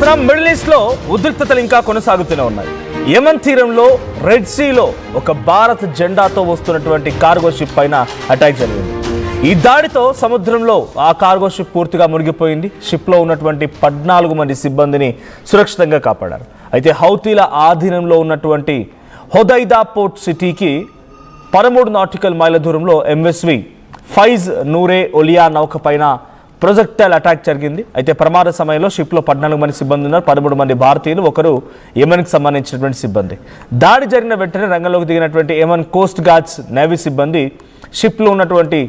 చూస్తున్నాం middle east లో ఉద్రిక్తతలు ఇంకా కొనసాగుతూనే ఉన్నాయి. యెమెన్ తీరంలో రెడ్ సీలో ఒక భారత్ జెండాతో వస్తున్నటువంటి కార్గో షిప్ పైన అటాక్ జరిగింది. ఈ దాడితో సముద్రంలో ఆ కార్గో షిప్ పూర్తిగా మునిగిపోయింది. షిప్ లో ఉన్నటువంటి 14 మంది సిబ్బందిని సురక్షితంగా కాపాడారు. అయితే హౌతీల ఆధీనంలో ఉన్నటువంటి హొదైదా పోర్ట్ సిటీకి 13 నాటికల్ మైళ్ళ దూరంలో ఎంఎస్వి ఫైజ్ నూరే ఒలియా నౌక పైన ప్రొజెక్టైల్ అటాక్ జరిగింది. అయితే ప్రమాద సమయంలో షిప్లో 14 మంది సిబ్బంది ఉన్నారు. 13 మంది భారతీయులు, ఒకరు యెమెన్కి సంబంధించినటువంటి సిబ్బంది. దాడి జరిగిన వెంటనే రంగంలోకి దిగినటువంటి యెమెన్ కోస్ట్ గార్డ్స్ నేవీ సిబ్బంది షిప్లో ఉన్నటువంటి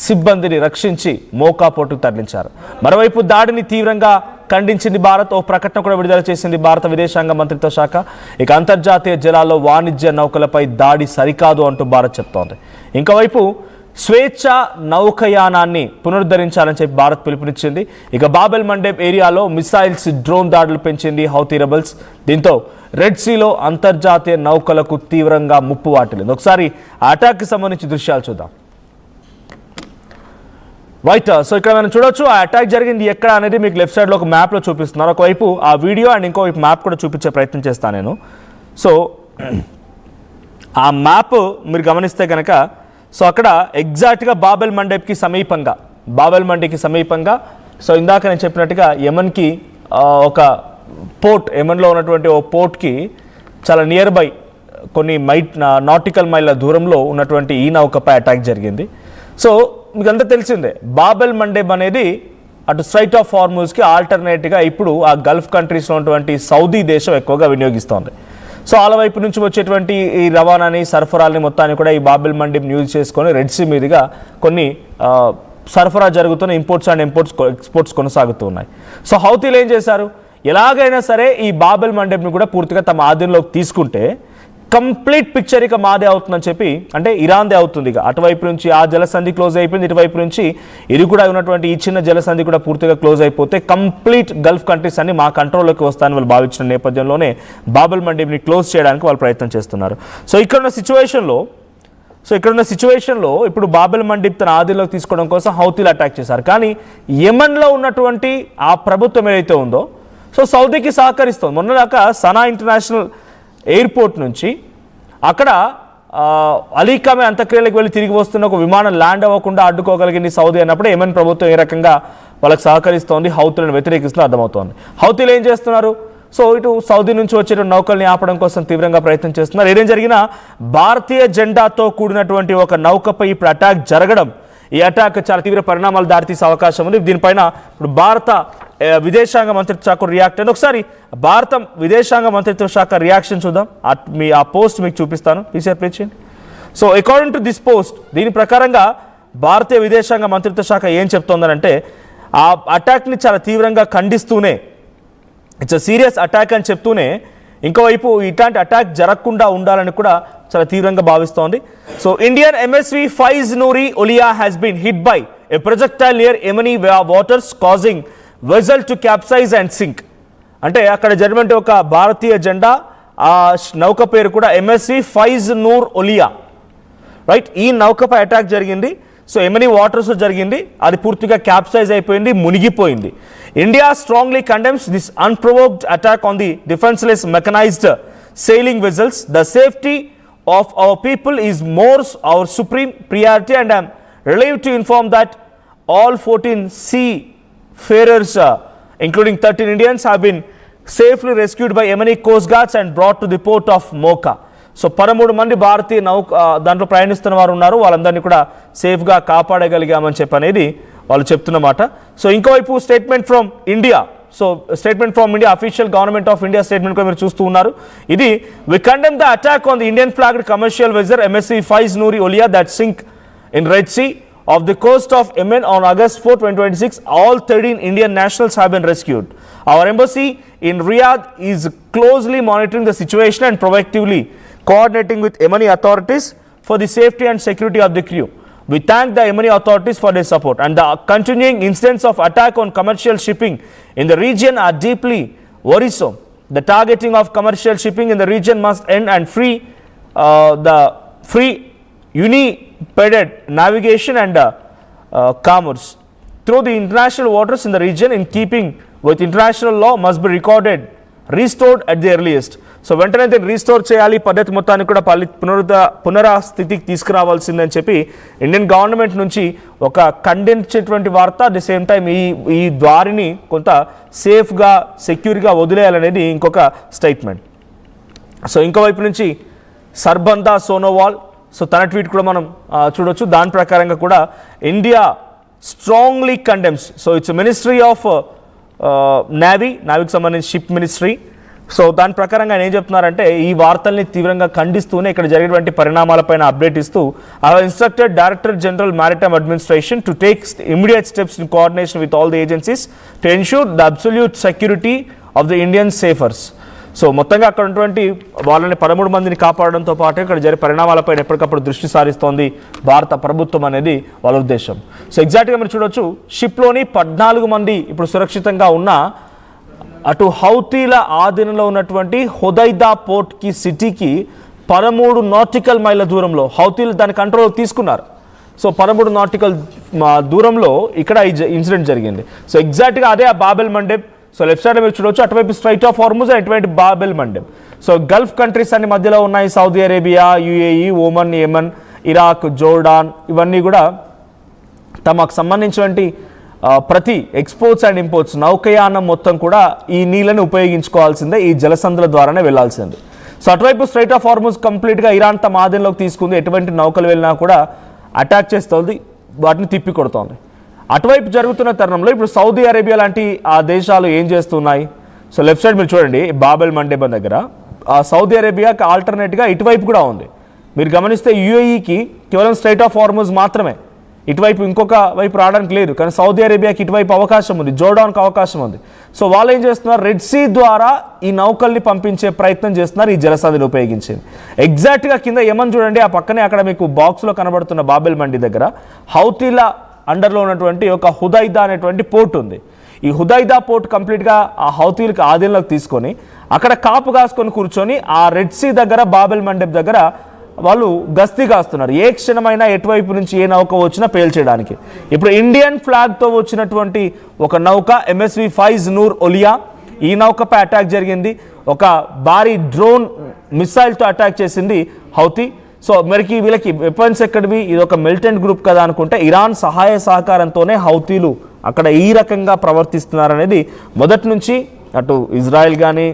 సిబ్బందిని రక్షించి మోకా పోర్టుకు తరలించారు. మరోవైపు దాడిని తీవ్రంగా ఖండించింది భారత్. ఓ ప్రకటన కూడా విడుదల చేసింది భారత విదేశాంగ మంత్రిత్వ శాఖ. ఇక అంతర్జాతీయ జలాల్లో వాణిజ్య నౌకలపై దాడి సరికాదు అంటూ భారత్ చెప్తోంది. ఇంకోవైపు స్వేచ్ఛ నౌకయానాన్ని పునరుద్ధరించాలని చెప్పి భారత్ పిలుపునిచ్చింది. ఇక బాబెల్ మండేబ్ ఏరియాలో మిసైల్స్, డ్రోన్ దాడులు పెంచింది హౌతీ రెబల్స్. దీంతో రెడ్ సీలో అంతర్జాతీయ నౌకలకు తీవ్రంగా ముప్పు వాటిల్లింది. ఒకసారి ఆ అటాక్కి సంబంధించి దృశ్యాలు చూద్దాం. రైట్, సో ఇక్కడ మనం చూడొచ్చు ఆ అటాక్ జరిగింది ఎక్కడ అనేది మీకు లెఫ్ట్ సైడ్లో ఒక మ్యాప్లో చూపిస్తున్నారు. ఒకవైపు ఆ వీడియో అండ్ ఇంకోవైపు మ్యాప్ కూడా చూపించే ప్రయత్నం చేస్తాను నేను. సో ఆ మ్యాప్ మీరు గమనిస్తే కనుక సో అక్కడ ఎగ్జాక్ట్గా బాబెల్ మండేబ్కి సమీపంగా సో ఇందాక నేను చెప్పినట్టుగా యెమెన్కి ఒక పోర్ట్, యెమెన్లో ఉన్నటువంటి ఓ పోర్ట్కి చాలా నియర్ బై కొన్ని నాటికల్ మైళ్ళ దూరంలో ఉన్నటువంటి ఈ నౌకపై అటాక్ జరిగింది. సో మీకు అంతా తెలిసిందే, బాబెల్ మండేబ్ అనేది అటు స్ట్రైట్ ఆఫ్ హార్మూజ్కి ఆల్టర్నేట్గా ఇప్పుడు ఆ గల్ఫ్ కంట్రీస్లో ఉన్నటువంటి సౌదీ దేశం ఎక్కువగా వినియోగిస్తోంది. సో వాళ్ళ వైపు నుంచి వచ్చేటువంటి ఈ రవాణాని, సరఫరాలని మొత్తాన్ని కూడా ఈ బాబెల్ మండేబ్ని యూజ్ చేసుకొని రెడ్ సీ మీదుగా కొన్ని సరఫరా జరుగుతున్న ఇంపోర్ట్స్ అండ్ ఎక్స్పోర్ట్స్ కొనసాగుతూ ఉన్నాయి. సో హౌతీలు ఏం చేశారు, ఎలాగైనా సరే ఈ బాబెల్ మండేబ్ని కూడా పూర్తిగా తమ ఆధీనంలోకి తీసుకుంటే కంప్లీట్ పిక్చర్ ఇక మాదే అవుతుందని చెప్పి, అంటే ఇరాన్దే అవుతుంది. ఇక అటువైపు నుంచి ఆ జలసంధి క్లోజ్ అయిపోయింది, ఇటువైపు నుంచి ఇది కూడా ఉన్నటువంటి ఈ చిన్న జలసంధి కూడా పూర్తిగా క్లోజ్ అయిపోతే కంప్లీట్ గల్ఫ్ కంట్రీస్ అన్ని మా కంట్రోల్లోకి వస్తాయని వాళ్ళు భావించిన నేపథ్యంలోనే బాబెల్ మండేబ్ని క్లోజ్ చేయడానికి వాళ్ళు ప్రయత్నం చేస్తున్నారు. సో ఇక్కడున్న సిచ్యువేషన్లో ఇప్పుడు బాబెల్ మండేబ్ తన ఆధీనంలోకి తీసుకోవడం కోసం హౌతీలు అటాక్ చేశారు. కానీ యెమెన్లో ఉన్నటువంటి ఆ ప్రభుత్వం ఏదైతే ఉందో సో సౌదీకి సహకరిస్తుంది. మొన్నదాకా సనా ఇంటర్నేషనల్ ఎయిర్పోర్ట్ నుంచి అక్కడ అలీకామే అంత్యక్రియలకు వెళ్ళి తిరిగి వస్తున్న ఒక విమానం ల్యాండ్ అవ్వకుండా అడ్డుకోగలిగింది సౌదీ అన్నప్పుడు యెమెన్ ప్రభుత్వం ఏ రకంగా వాళ్ళకి సహకరిస్తోంది, హౌతీలను వ్యతిరేకిస్తూ అర్థమవుతోంది. హౌతీలు ఏం చేస్తున్నారు, సో ఇటు సౌదీ నుంచి వచ్చే నౌకల్ని ఆపడం కోసం తీవ్రంగా ప్రయత్నం చేస్తున్నారు. ఏదేం జరిగినా భారతీయ జెండాతో కూడినటువంటి ఒక నౌకపై ఇప్పుడు అటాక్ జరగడం, ఈ అటాక్ చాలా తీవ్ర పరిణామాలు దారితీసే అవకాశం ఉంది. దీనిపైన ఇప్పుడు భారత విదేశాంగ మంత్రిత్వ శాఖ రియాక్ట్ అయింది. ఒకసారి భారత విదేశాంగ మంత్రిత్వ శాఖ రియాక్షన్ చూద్దాం. ఆ పోస్ట్ మీకు చూపిస్తాను, ప్లీజ్ చేయండి. So according to this post, దీని ప్రకారంగా భారతీయ విదేశాంగ మంత్రిత్వ శాఖ ఏం చెప్తోందనంటే ఆ అటాక్ని చాలా తీవ్రంగా ఖండిస్తూనే, ఇట్స్ అ సీరియస్ అటాక్ అని చెప్తూనే ఇంకోవైపు ఇట్లాంటి అటాక్ జరగకుండా ఉండాలని కూడా చాలా తీవ్రంగా భావిస్తోంది. So Indian MSV Faiz Nuri Olia has been hit by a projectile near Yemeni waters causing vessel to capsize and sink. అంటే అక్కడ జరిగినటువంటి ఒక భారతీయ జెండా, ఆ నౌక పేరు కూడా ఎంఎస్వి ఫైజ్ నూర్ ఒలియా, రైట్. ఈ నౌకపై అటాక్ జరిగింది. సో యెమెనీ వాటర్స్ జరిగింది, అది పూర్తిగా క్యాప్సైజ్ అయిపోయింది, మునిగిపోయింది. India strongly condemns this unprovoked attack on the defenceless mechanised sailing vessels. The safety of our people is more our supreme priority and I'm relieved to inform that all 14 seafarers, including 13 Indians, have been safely rescued by Yemeni Coast Guards and brought to the port of Mocha. So 13 మంది భారతీయ దాంట్లో ప్రయాణిస్తున్న వారు ఉన్నారు, వాళ్ళందరినీ కూడా సేఫ్గా కాపాడగలిగామని చెప్పనేది వాళ్ళు చెప్తున్నమాట. సో ఇంకోవైపు statement from India, official government of India statement కూడా మీరు చూస్తూ ఉన్నారు. ఇది we condemn the attack on the Indian flagged commercial vessel MSV Faiz Nuri Olia that sink in Red Sea of the coast of Yemen on August 4, 2026. All 13 Indian nationals have been rescued. Our embassy in Riyadh is closely monitoring the situation and proactively coordinating with Yemeni authorities for the safety and security of the crew. We thank the Yemeni authorities for their support, and the continuing incidents of attack on commercial shipping in the region are deeply worrisome. The targeting of commercial shipping in the region must end and the free unimpeded navigation and commerce through the international waters in the region in keeping with international law must be recorded restored at the earliest. So వెంటనే దీన్ని restore చేయాలి, పద్ధతి మొత్తాన్ని కూడా పునరాస్థితికి తీసుకురావాల్సిందని చెప్పి Indian government నుంచి ఒక ఖండించేటువంటి వార్త. అట్ ది సేమ్ టైం ఈ దారిని కొంత సేఫ్గా సెక్యూర్గా వదిలేయాలనేది ఇంకొక స్టేట్మెంట్. సో ఇంకోవైపు నుంచి సర్బందా సోనోవాల్, సో తన ట్వీట్ కూడా మనం చూడొచ్చు. దాని ప్రకారంగా కూడా India strongly condemns. So its ministry of నావీకి సంబంధించి షిప్ మినిస్ట్రీ. సో దాని ప్రకారంగా ఆయన ఏం చెప్తున్నారంటే ఈ వార్తల్ని తీవ్రంగా ఖండిస్తూనే ఇక్కడ జరిగినటువంటి పరిణామాలపైన అప్డేట్ ఇస్తూ I have instructed director general maritime administration to take immediate steps in coordination with all the agencies to ensure the absolute security of the Indian seafarers. So మొత్తంగా అక్కడ ఉన్నటువంటి వాళ్ళని 13 మందిని కాపాడడంతో పాటు ఇక్కడ జరిగే పరిణామాలపైన ఎప్పటికప్పుడు దృష్టి సారిస్తోంది భారత ప్రభుత్వం అనేది వాళ్ళ ఉద్దేశం. సో ఎగ్జాక్ట్గా మీరు చూడొచ్చు, షిప్లోని 14 మంది ఇప్పుడు సురక్షితంగా ఉన్న అటు హౌతీల ఆధీనంలో ఉన్నటువంటి హుదైదా పోర్ట్కి సిటీకి 13 నాటికల్ మైళ్ళ దూరంలో హౌతీలు దాని కంట్రోల్ తీసుకున్నారు. సో 13 నాటికల్ దూరంలో ఇక్కడ ఈ ఇన్సిడెంట్ జరిగింది. సో ఎగ్జాక్ట్గా అదే ఆ Bab el Mandeb. So left side మీరు చూడవచ్చు, అటువైపు స్ట్రైట్ ఆఫ్ హార్ముజ్, అటువైపు Bab el Mandeb. So Gulf countries అన్ని మధ్యలో ఉన్నాయి, Saudi Arabia, UAE, Oman, Yemen, Iraq, Jordan, ఇవన్నీ కూడా తమకు సంబంధించినటువంటి ప్రతి ఎక్స్పోర్ట్స్ అండ్ ఇంపోర్ట్స్ నౌకయానం మొత్తం కూడా ఈ నీళ్ళని ఉపయోగించుకోవాల్సిందే, ఈ జలసంధుల ద్వారానే వెళ్లాల్సింది. సో అటువైపు స్ట్రైట్ ఆఫ్ హార్ముజ్ కంప్లీట్గా ఇరాన్ తమ ఆధీనంలోకి తీసుకుంది. ఎటువంటి నౌకలు వెళ్ళినా కూడా అటాక్ చేస్తోంది, వాటిని తిప్పి కొడుతోంది. అటువైపు జరుగుతున్న తరుణంలో ఇప్పుడు సౌదీ అరేబియా లాంటి ఆ దేశాలు ఏం చేస్తున్నాయి? సో లెఫ్ట్ సైడ్ మీరు చూడండి, బాబెల్ మండెబ్ దగ్గర సౌదీ అరేబియాకి ఆల్టర్నేట్గా ఇటువైపు కూడా ఉంది. మీరు గమనిస్తే యుఏఈకి కేవలం స్ట్రైట్ ఆఫ్ హార్ముజ్ మాత్రమే, ఇటువైపు ఇంకొక వైపు రావడానికి లేదు. కానీ సౌదీ అరేబియాకి ఇటువైపు అవకాశం ఉంది, జోర్డాన్కి అవకాశం ఉంది. సో వాళ్ళు ఏం చేస్తున్నారు, రెడ్ సీ ద్వారా ఈ నౌకల్ని పంపించే ప్రయత్నం చేస్తున్నారు, ఈ జలసంధిని ఉపయోగించింది. ఎగ్జాక్ట్గా కింద యెమెన్ చూడండి, ఆ పక్కనే అక్కడ మీకు బాక్స్లో కనబడుతున్న బాబెల్ మండి దగ్గర హౌతీల అండర్లో ఉన్నటువంటి ఒక హుదైదా అనేటువంటి పోర్ట్ ఉంది. ఈ హుదైదా పోర్ట్ కంప్లీట్గా ఆ హౌతీలకు ఆధీనంలోకి తీసుకొని అక్కడ కాపు కాసుకొని కూర్చొని ఆ రెడ్ సీ దగ్గర బాబెల్ మండెబ్ దగ్గర వాళ్ళు గస్తీ కాస్తున్నారు. ఏ క్షణమైనా ఎటువైపు నుంచి ఏ నౌక వచ్చినా పేల్చేయడానికి. ఇప్పుడు ఇండియన్ ఫ్లాగ్తో వచ్చినటువంటి ఒక నౌక MSV ఫైజ్ నూర్ ఒలియా, ఈ నౌకపై అటాక్ జరిగింది. ఒక భారీ డ్రోన్ మిసైల్తో అటాక్ చేసింది హౌతీ. సో మరికి వీళ్ళకి వెపన్స్ ఎక్కడివి, ఇది ఒక మిలిటెంట్ గ్రూప్ కదా అనుకుంటే ఇరాన్ సహాయ సహకారంతోనే హౌతీలు అక్కడ ఈ రకంగా ప్రవర్తిస్తున్నారనేది మొదటి నుంచి అటు ఇజ్రాయెల్ కానీ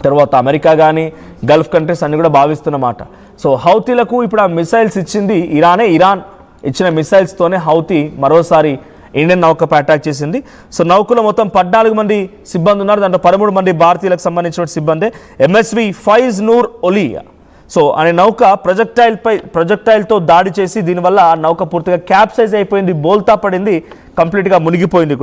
తర్వాత అమెరికా కానీ గల్ఫ్ కంట్రీస్ అన్ని కూడా భావిస్తున్నమాట. సో హౌతీలకు ఇప్పుడు ఆ మిసైల్స్ ఇచ్చింది ఇరానే. ఇరాన్ ఇచ్చిన మిసైల్స్తోనే హౌతీ మరోసారి ఇండియన్ నౌకపై అటాక్ చేసింది. సో నౌకలో మొత్తం 14 మంది సిబ్బంది ఉన్నారు, దాంట్లో 13 మంది భారతీయులకు సంబంధించిన సిబ్బంది. MSV ఫైజ్ నూర్ ఒలియా సో అనే నౌక ప్రొజెక్టైల్తో దాడి చేసి దీనివల్ల ఆ నౌక పూర్తిగా క్యాప్సైజ్ అయిపోయింది, బోల్తా పడింది, కంప్లీట్గా మునిగిపోయింది కూడా.